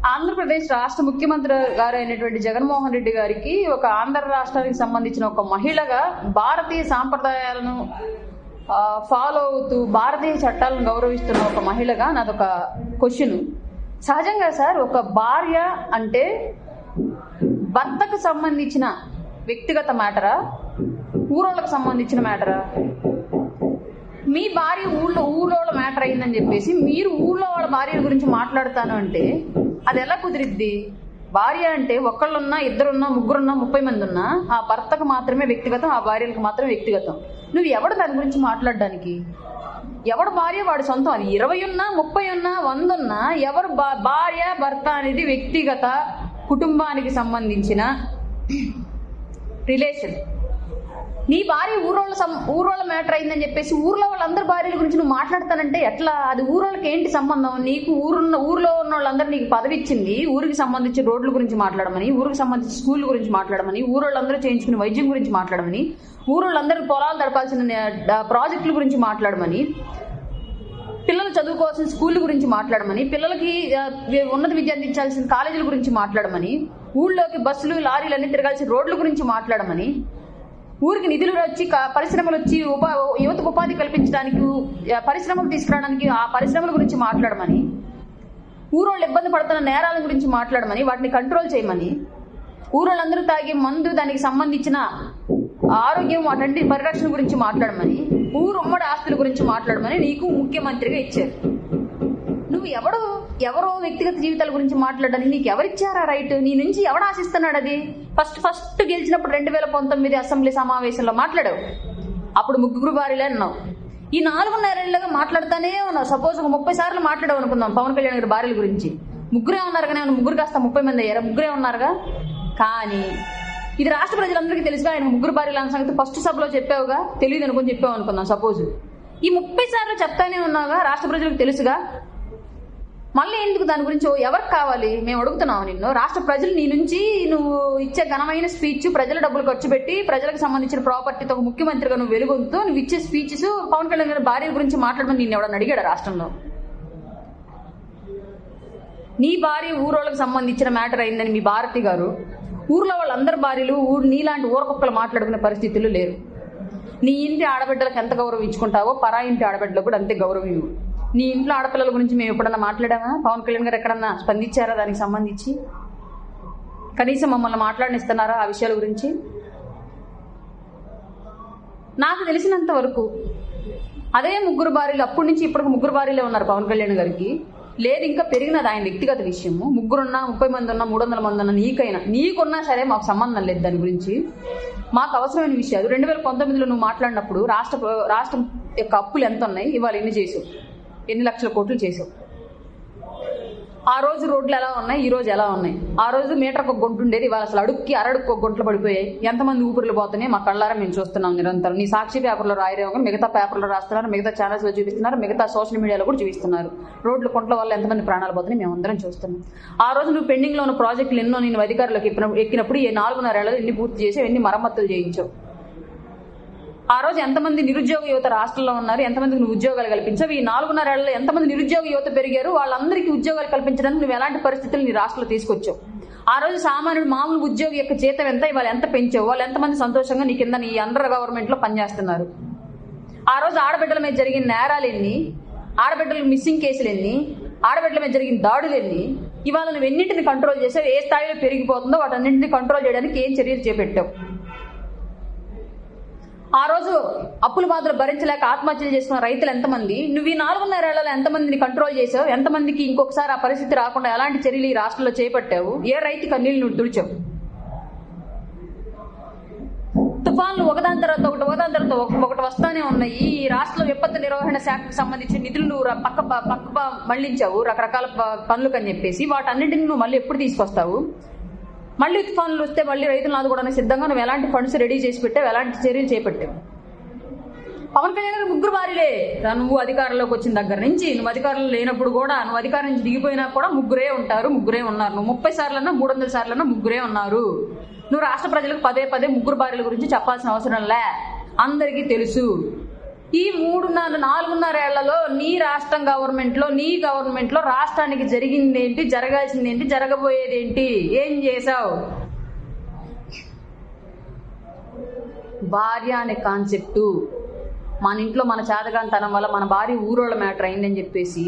ఆంధ్రప్రదేశ్ రాష్ట్ర ముఖ్యమంత్రి గారు అయినటువంటి జగన్మోహన్ రెడ్డి గారికి ఒక ఆంధ్ర రాష్ట్రానికి సంబంధించిన ఒక మహిళగా భారతీయ సాంప్రదాయాలను ఫాలో అవుతూ భారతీయ చట్టాలను గౌరవిస్తున్న ఒక మహిళగా నాదొక క్వశ్చన్. సహజంగా సార్, ఒక భార్య అంటే భర్తకు సంబంధించిన వ్యక్తిగత మ్యాటరా, ఊరోళ్ళకు సంబంధించిన మ్యాటరా? మీ భార్య ఊళ్ళో మ్యాటర్ అయిందని చెప్పేసి మీరు ఊళ్ళో వాళ్ళ భార్య గురించి మాట్లాడతాను అంటే అది ఎలా కుదిరిద్ది? భార్య అంటే ఒకళ్ళున్నా, ఇద్దరున్నా, ముగ్గురున్నా, 30 మంది ఉన్నా ఆ భర్తకు మాత్రమే వ్యక్తిగతం, ఆ భార్యలకు మాత్రమే వ్యక్తిగతం. నువ్వు ఎవడు దాని గురించి మాట్లాడడానికి? ఎవడు భార్య వాడి సొంతం. అది 20 ఉన్నా, 30 ఉన్నా, 100 ఉన్నా ఎవరు భార్య భర్త అనేది వ్యక్తిగత కుటుంబానికి సంబంధించిన రిలేషన్. నీ భార్య ఊరోళ్ళ మ్యాటర్ అయిందని చెప్పేసి ఊర్లో వాళ్ళందరి భార్యల గురించి నువ్వు మాట్లాడతానంటే ఎట్లా? అది ఊరోళ్ళకి ఏంటి సంబంధం? నీకు ఊర్లో ఉన్న వాళ్ళందరూ నీకు పదవి ఇచ్చింది ఊరికి సంబంధించి రోడ్ల గురించి మాట్లాడమని, ఊరికి సంబంధించి స్కూల్ గురించి మాట్లాడమని, ఊరోళ్ళందరూ చేయించుకునే వైద్యం గురించి మాట్లాడమని, ఊరోళ్ళందరూ పొలాలు తడపాల్సిన ప్రాజెక్టుల గురించి మాట్లాడమని, పిల్లలు చదువుకోవాల్సిన స్కూళ్ళ గురించి మాట్లాడమని, పిల్లలకి ఉన్నత విద్య అందించాల్సిన కాలేజీల గురించి మాట్లాడమని, ఊళ్ళోకి బస్సులు లారీలు అన్ని తిరగాల్సిన రోడ్ల గురించి మాట్లాడమని, ఊరికి నిధులు వచ్చి పరిశ్రమలు వచ్చి యువతకు ఉపాధి కల్పించడానికి పరిశ్రమలు తీసుకురావడానికి ఆ పరిశ్రమల గురించి మాట్లాడమని, ఊరోళ్ళు ఇబ్బంది పడుతున్న నేరాల గురించి మాట్లాడమని, వాటిని కంట్రోల్ చేయమని, ఊరోళ్ళందరూ తాగే మందు దానికి సంబంధించిన ఆరోగ్యం వాటి పరిరక్షణ గురించి మాట్లాడమని, ఊరు ఉమ్మడి ఆస్తుల గురించి మాట్లాడమని నీకు ముఖ్యమంత్రిగా ఇచ్చారు. నువ్వు ఎవరో వ్యక్తిగత జీవితాల గురించి మాట్లాడడానికి నీకు ఎవరిచ్చారా రైట్? నీ నుంచి ఎవడు ఆశిస్తున్నాడు? అది ఫస్ట్ గెలిచినప్పుడు 2019 అసెంబ్లీ సమావేశంలో మాట్లాడావు. అప్పుడు 3 భార్యలే అన్నావు. ఈ 4.5 ఏళ్లుగా మాట్లాడుతానే ఉన్నావు. సపోజ్ ఒక 30 సార్లు మాట్లాడావు అనుకుందాం పవన్ కళ్యాణ్ గారి భార్యల గురించి. 3 ఉన్నారు కానీ 3 కాస్త 30 మంది అయ్యారా? 3 ఉన్నారుగా. కానీ ఇది రాష్ట్ర ప్రజలందరికీ తెలుసుగా ఆయన 3 భార్యల సంగతి ఫస్ట్ సభలో చెప్పావుగా. తెలియదు అనుకుని చెప్పావు అనుకుందాం సపోజ్. ఈ 30 సార్లు చెప్తానే ఉన్నావుగా, రాష్ట్ర ప్రజలకు తెలుసుగా. మళ్ళీ ఎందుకు దాని గురించి ఎవరికి కావాలి? మేము అడుగుతున్నావు నిన్ను. రాష్ట్ర ప్రజలు నీ నుంచి నువ్వు ఇచ్చే ఘనమైన స్పీచ్, ప్రజల డబ్బులు ఖర్చు పెట్టి ప్రజలకు సంబంధించిన ప్రాపర్టీతో ఒక ముఖ్యమంత్రిగా నువ్వు వెలుగొందుతూ నువ్వు ఇచ్చే స్పీచెస్ పవన్ కళ్యాణ్ గారి భార్య గురించి మాట్లాడమని నేను ఎవడన్నా అడిగాడు రాష్ట్రంలో? నీ భార్య ఊరోళ్ళకి సంబంధించిన మ్యాటర్ అయిందని మీ భారతి గారు ఊర్లో వాళ్ళందరి భార్యలు నీలాంటి ఊరకొక్కలు మాట్లాడుకునే పరిస్థితులు లేరు. నీ ఇంటి ఆడబిడ్డలకు ఎంత గౌరవం ఇచ్చుకుంటావో పరా ఇంటి ఆడబిడ్డలకు కూడా అంతే గౌరవం ఇవ్వు. నీ ఇంట్లో ఆడపిల్లల గురించి మేము ఎప్పుడన్నా మాట్లాడామా? పవన్ కళ్యాణ్ గారు ఎక్కడన్నా స్పందించారా దానికి సంబంధించి? కనీసం మమ్మల్ని మాట్లాడనిస్తున్నారా ఆ విషయాల గురించి? నాకు తెలిసినంత వరకు అదే 3 భార్యలు అప్పటి నుంచి ఇప్పటికి 3 భార్యలే ఉన్నారు పవన్ కళ్యాణ్ గారికి. లేదు ఇంకా పెరిగినది ఆయన వ్యక్తిగత విషయము. 3 ఉన్నా, 30 మంది ఉన్నా, 300 మంది ఉన్నా, నీకున్నా సరే మాకు సంబంధం లేదు దాని గురించి. మాకు అవసరమైన విషయాలు 2019లో నువ్వు మాట్లాడినప్పుడు రాష్ట్రం యొక్క అప్పులు ఎంత ఉన్నాయి, ఇవాళ ఎన్ని చేసావు, ఎన్ని లక్షల కోట్లు చేసావు, ఆ రోజు రోడ్లు ఎలా ఉన్నాయి, ఈ రోజు ఎలా ఉన్నాయి, ఆ రోజు మీటర్కి ఒక గుంట ఉండేది, ఇవాళ అసలు అరడుక్కు ఒక గుంటలు పడిపోయాయి, ఎంతమంది ఊపిరిలు పోతున్నాయి మా కళ్ళారా మేము చూస్తున్నాం నిరంతరం. నీ సాక్షి పేపర్లో రాయరేమో, మిగతా పేపర్లో రాస్తున్నారు, మిగతా ఛానల్స్ లో చూపిస్తున్నారు, మిగతా సోషల్ మీడియాలో కూడా చూపిస్తున్నారు. రోడ్లు కుంట్ల వల్ల ఎంతమంది ప్రాణాలు పోతున్నాయి మేము అందరం చూస్తున్నాం. ఆ రోజు నువ్వు పెండింగ్ లో ఉన్న ప్రాజెక్టులు ఎన్నో నేను అధికారులకు ఎక్కినప్పుడు 4.5 ఏళ్ళు ఎన్ని పూర్తి చేసావు, ఎన్ని మరమ్మతులు చేయించావు? ఆ రోజు ఎంతమంది నిరుద్యోగ యువత రాష్ట్రంలో ఉన్నారు, ఎంతమందికి నువ్వు ఉద్యోగాలు కల్పించావు? ఈ 4.5 ఏళ్లలో ఎంతమంది నిరుద్యోగ యువత పెరిగారు, వాళ్ళందరికీ ఉద్యోగాలు కల్పించడానికి నువ్వు ఎలాంటి పరిస్థితులు నీ రాష్ట్రంలో తీసుకొచ్చావు? ఆ రోజు సామాన్యుడు మామూలు ఉద్యోగి యొక్క జీతం ఎంత, ఇవాళ ఎంత పెంచావు? వాళ్ళు ఎంతమంది సంతోషంగా నీ కింద నీ అండర్ గవర్నమెంట్ లో పనిచేస్తున్నారు? ఆ రోజు ఆడబిడ్డల మీద జరిగిన నేరాలు ఎన్ని, ఆడబిడ్డల మిస్సింగ్ కేసులు ఎన్ని, ఆడబిడ్డల మీద జరిగిన దాడులు ఎన్ని, ఇవాళ నువ్వు ఎన్నింటిని కంట్రోల్ చేసావు? ఏ స్థాయిలో పెరిగిపోతుందో వాటన్నింటినీ కంట్రోల్ చేయడానికి ఏం చర్యలు చేపట్టావు? ఆ రోజు అప్పుల బాధలు భరించలేక ఆత్మహత్యలు చేసుకున్న రైతులు ఎంతమంది? నువ్వు ఈ 4.5 ఏళ్లలో ఎంతమందిని కంట్రోల్ చేసావు? ఎంతమందికి ఇంకొకసారి ఆ పరిస్థితి రాకుండా ఎలాంటి చర్యలు ఈ రాష్ట్రంలో చేపట్టావు? ఏ రైతు కన్నీళ్ళు నువ్వు తుడిచావు? తుఫాన్లు ఒకదాని తర్వాత ఒకటి వస్తానే ఉన్నాయి. ఈ రాష్ట్ర విపత్తు నిర్వహణ శాఖకు సంబంధించిన నిధులు నువ్వు పక్క మళ్లించావు రకరకాల పనులకు అని చెప్పేసి. వాటన్నింటిని నువ్వు మళ్ళీ ఎప్పుడు తీసుకొస్తావు? మళ్ళీ తుఫాన్లు వస్తే మళ్ళీ రైతులను ఆదుకోవడానికి సిద్ధంగా నువ్వు ఎలాంటి ఫండ్స్ రెడీ చేసి పెట్టావు, ఎలాంటి చర్యలు చేపట్టావు? పవన్ కళ్యాణ్ గారు 3 భార్యలే. నువ్వు అధికారంలోకి వచ్చిన దగ్గర నుంచి, నువ్వు అధికారంలో లేనప్పుడు కూడా, నువ్వు అధికారం నుంచి దిగిపోయినా కూడా 3 ఉంటారు, 3 ఉన్నారు. నువ్వు 30 సార్లన్నా 300 సార్లన్నా 3 ఉన్నారు. నువ్వు రాష్ట్ర ప్రజలకు పదే 3 భార్యల గురించి చెప్పాల్సిన అవసరం లే, అందరికీ తెలుసు. ఈ 4.5 ఏళ్లలో నీ రాష్ట్రం గవర్నమెంట్లో, నీ గవర్నమెంట్లో రాష్ట్రానికి జరిగిందేంటి, జరగాల్సిందేంటి, జరగబోయేదేంటి, ఏం చేశావు? భార్య అనే కాన్సెప్టు మన ఇంట్లో మన చేతగానితనం వల్ల మన భార్య ఊరోళ్ళ మ్యాటర్ అయిందని చెప్పేసి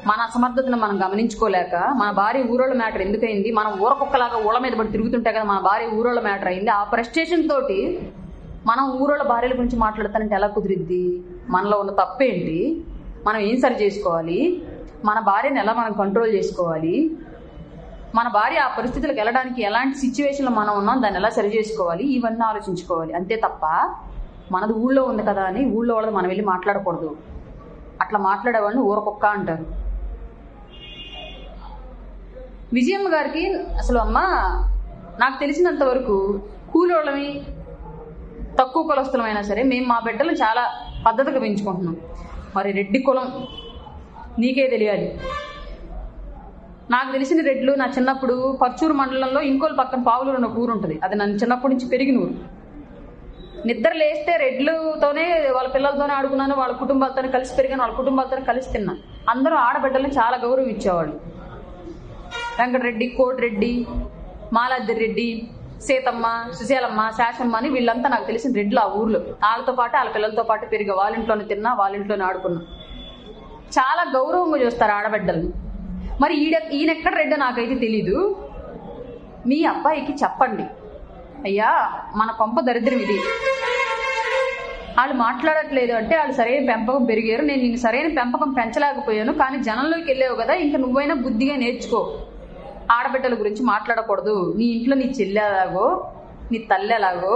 మన అసమర్థతను మనం గమనించుకోలేక మన భార్య ఊరోళ్ళ మ్యాటర్ ఎందుకైంది, మనం ఊరకొక్కలాగా ఊళ్ళ మీద పడి తిరుగుతుంటే కదా మన భార్య ఊరోళ్ళ మ్యాటర్ అయింది. ఆ ఫ్రస్ట్రేషన్ తోటి మనం ఊరోళ్ళ భార్యల గురించి మాట్లాడతానంటే ఎలా కుదిరిద్ది? మనలో ఉన్న తప్పేంటి, మనం ఏం సరి చేసుకోవాలి, మన భార్యను ఎలా మనం కంట్రోల్ చేసుకోవాలి, మన భార్య ఆ పరిస్థితులకు వెళ్ళడానికి ఎలాంటి సిచ్యువేషన్లో మనం ఉన్నాం, దాన్ని ఎలా సరి చేసుకోవాలి, ఇవన్నీ ఆలోచించుకోవాలి. అంతే తప్ప మనది ఊళ్ళో ఉంది కదా అని ఊళ్ళో వాళ్ళది మనం వెళ్ళి మాట్లాడకూడదు. అట్లా మాట్లాడేవాళ్ళని ఊరకొక్క అంటారు. విజయమ్మ గారికి అసలు అమ్మ నాకు తెలిసినంత వరకు కూలోళ్ళని తక్కువ కులస్తులమైనా సరే మేము మా బిడ్డలు చాలా పద్ధతిగా పెంచుకుంటున్నాం. మరి రెడ్డి కులం నీకే తెలియాలి. నాకు తెలిసిన రెడ్లు నా చిన్నప్పుడు పర్చూరు మండలంలో ఇంకోలు పక్కన పావులూరు అన్న ఊరు ఉంటుంది. అది నన్ను చిన్నప్పటి నుంచి పెరిగిన ఊరు. నిద్ర లేస్తే రెడ్లతోనే వాళ్ళ పిల్లలతోనే ఆడుకున్నాను, వాళ్ళ కుటుంబాలతోనే కలిసి పెరిగాను, వాళ్ళ కుటుంబాలతోనే కలిసి తిన్నాను. అందరూ ఆడబిడ్డలను చాలా గౌరవం ఇచ్చేవాళ్ళు. వెంకటరెడ్డి, కోటిరెడ్డి, మాలాద్రి రెడ్డి, సీతమ్మ, సుశీలమ్మ, శాషమ్మ అని వీళ్ళంతా నాకు తెలిసిన రెడ్లు ఆ ఊర్లో. వాళ్ళతో పాటు వాళ్ళ పిల్లలతో పాటు పెరిగా, వాళ్ళ ఇంట్లోనే తిన్నా, వాళ్ళ ఇంట్లోనే ఆడుకున్నా. చాలా గౌరవంగా చూస్తారు ఆడబిడ్డల్ని. మరి ఈయనెక్కడ రెడ్డో నాకైతే తెలీదు. మీ అబ్బాయికి చెప్పండి, అయ్యా మన కొంప దరిద్రం ఇది, వాళ్ళు మాట్లాడట్లేదు అంటే వాళ్ళు సరైన పెంపకం పెరిగారు, నేను నిన్ను సరైన పెంపకం పెంచలేకపోయాను, కానీ జనంలోకి వెళ్ళావు కదా, ఇంకా నువ్వైనా బుద్ధిగా నేర్చుకో. ఆడబిడ్డల గురించి మాట్లాడకూడదు. నీ ఇంట్లో నీ చెల్లి ఎలాగో, నీ తల్లి ఎలాగో,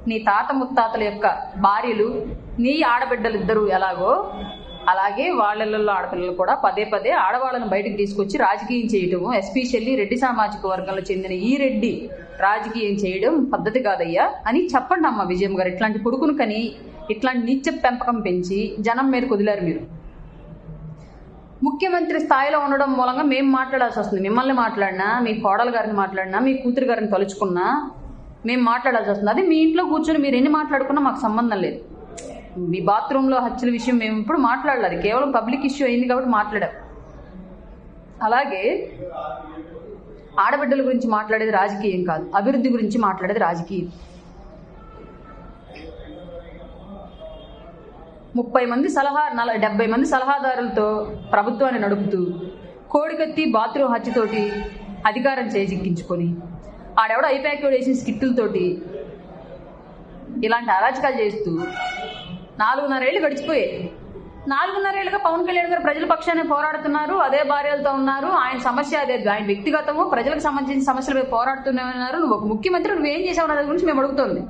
నీ తాత ముత్తాతల యొక్క భార్యలు, నీ ఆడబిడ్డలు ఇద్దరు ఎలాగో, అలాగే వాళ్ళల్లో ఆడపిల్లలు కూడా పదే పదే ఆడవాళ్ళను బయటకు తీసుకొచ్చి రాజకీయం చేయటము, ఎస్పెషల్లీ రెడ్డి సామాజిక వర్గంలో చెందిన ఈ రెడ్డి రాజకీయం చేయడం పద్ధతి కాదయ్యా అని చెప్పండి అమ్మ విజయం గారు. ఇట్లాంటి కొడుకును కని ఇట్లాంటి నిత్య పెంపకం పెంచి జనం మీద కుదిలారు మీరు. ముఖ్యమంత్రి స్థాయిలో ఉండడం మూలంగా మేము మాట్లాడాల్సి వస్తుంది. మిమ్మల్ని మాట్లాడినా, మీ కోడలు గారిని మాట్లాడినా, మీ కూతురు గారిని తలుచుకున్నా మేము మాట్లాడాల్సి వస్తుంది. అది మీ ఇంట్లో కూర్చొని మీరు ఎన్ని మాట్లాడుకున్నా మాకు సంబంధం లేదు. మీ బాత్రూంలో హత్యల విషయం మేము ఇప్పుడు మాట్లాడలేదు, కేవలం పబ్లిక్ ఇష్యూ అయింది కాబట్టి మాట్లాడాం. అలాగే ఆడబిడ్డల గురించి మాట్లాడేది రాజకీయం కాదు, అభివృద్ధి గురించి మాట్లాడేది రాజకీయం. 70 మంది సలహాదారులతో ప్రభుత్వాన్ని నడుపుతూ కోడికత్తి బాత్రూమ్ హత్యతోటి అధికారం చేజిక్కించుకొని ఆడెవడో ఐపాక్యూడ్ వేసిన స్కిట్టులతోటి ఇలాంటి అరాచకాలు చేస్తూ 4.5 ఏళ్ళు గడిచిపోయాయి. 4.5 ఏళ్ళుగా పవన్ కళ్యాణ్ గారు ప్రజల పక్షాన్ని పోరాడుతున్నారు, అదే భార్యలతో ఉన్నారు. ఆయన సమస్య అదే, ఆయన వ్యక్తిగతము ప్రజలకు సంబంధించిన సమస్యల మీద పోరాడుతూనే ఉన్నారు. నువ్వు ఒక ముఖ్యమంత్రి, నువ్వేం చేసావు అనే గురించి మేము అడుగుతోంది.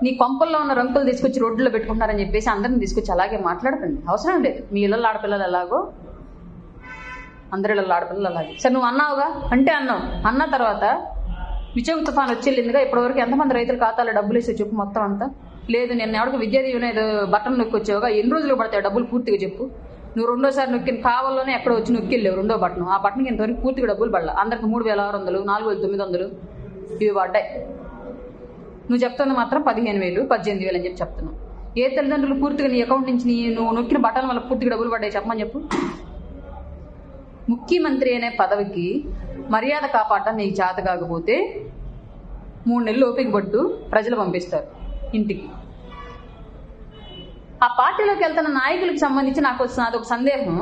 నీ కొంపల్లో ఉన్న రంకులు తీసుకొచ్చి రోడ్లలో పెట్టుకుంటారని చెప్పేసి అందరిని తీసుకొచ్చి అలాగే మాట్లాడకండి, అవసరం లేదు. మీ ఇళ్ళల్లో ఆడపిల్లలు ఎలాగో అందరి ఇళ్ళల్లో ఆడపిల్లలు అలాగే. సరే నువ్వు అన్నావుగా అంటే అన్నావు, అన్న తర్వాత విజయం తుఫాన్ వచ్చేళ్ళిందిగా, ఇప్పటివరకు ఎంతమంది రైతుల ఖాతాలో డబ్బులు వేసే చెప్పు మొత్తం అంతా. లేదు నేను ఎవరికి విద్యా దీవెన ఏదో బటన్ నొక్కి వచ్చావుగా, ఎన్ని రోజులు పడతాయి డబ్బులు పూర్తిగా చెప్పు. నువ్వు రెండోసారి నొక్కిన కావాలోనే ఎక్కడో వచ్చి నొక్కిళ్ళేవు రెండో బటన్, ఆ బటన్కి ఇంతవరకు పూర్తిగా డబ్బులు పడలా. అందరికి 3,600, 4,900 ఇవి పడ్డాయి. నువ్వు చెప్తుంది మాత్రం 15,000, 18,000 అని చెప్పి చెప్తున్నావు. ఏ తల్లిదండ్రులు పూర్తిగా నీ అకౌంట్ నుంచి నువ్వు నొక్కిన బటన్ వల్ల పూర్తిగా డబ్బులు పడ్డాయి చెప్పమని చెప్పు. ముఖ్యమంత్రి అనే పదవికి మర్యాద కాపాడటం నీకు చేత కాకపోతే 3 నెలలు ఓపిక పట్టు, ప్రజలు పంపిస్తారు ఇంటికి. ఆ పార్టీలోకి వెళ్తున్న నాయకులకు సంబంధించి నాకు అదొక సందేహం.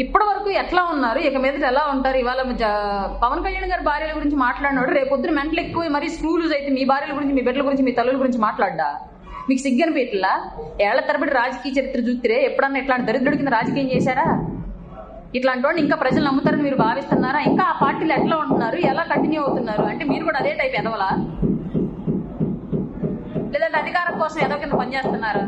ఇప్పటి వరకు ఎట్లా ఉన్నారు, ఇక మీద ఎలా ఉంటారు? ఇవాళ పవన్ కళ్యాణ్ గారి భార్యల గురించి మాట్లాడినాడు, రేపు పొద్దున మెంటలు ఎక్కువ మరీ స్క్రూలు అయితే మీ భార్యల గురించి, మీ బిడ్డల గురించి, మీ తల్లుల గురించి మాట్లాడ్డా? మీకు సిగ్గని పెట్టలా? ఏళ్ల తరబడి రాజకీయ చరిత్ర చూస్తే ఎప్పుడన్నా ఇట్లాంటి దరిద్రుడి కింద రాజకీయం చేశారా? ఇట్లాంటి వాడిని ఇంకా ప్రజలు నమ్ముతారని మీరు భావిస్తున్నారా? ఇంకా ఆ పార్టీలు ఎట్లా ఉంటున్నారు, ఎలా కంటిన్యూ అవుతున్నారు? అంటే మీరు కూడా అదే టైప్ ఎదవలా, లేదంటే అధికారం కోసం ఎదవ కింద పనిచేస్తున్నారా?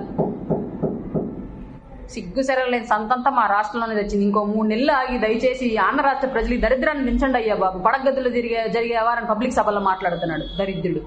సిగ్గు సెరలేని సంతంతా మా రాష్ట్రంలోనే వచ్చింది. ఇంకో 3 నెలలు ఆగి దయచేసి ఆంధ్ర రాష్ట్ర ప్రజలు ఈ దరిద్రాన్ని దించండి అయ్యా బాబు. పడగద్దులు జరిగే వ్యవహారం పబ్లిక్ సభలో మాట్లాడుతున్నాడు దరిద్రుడు.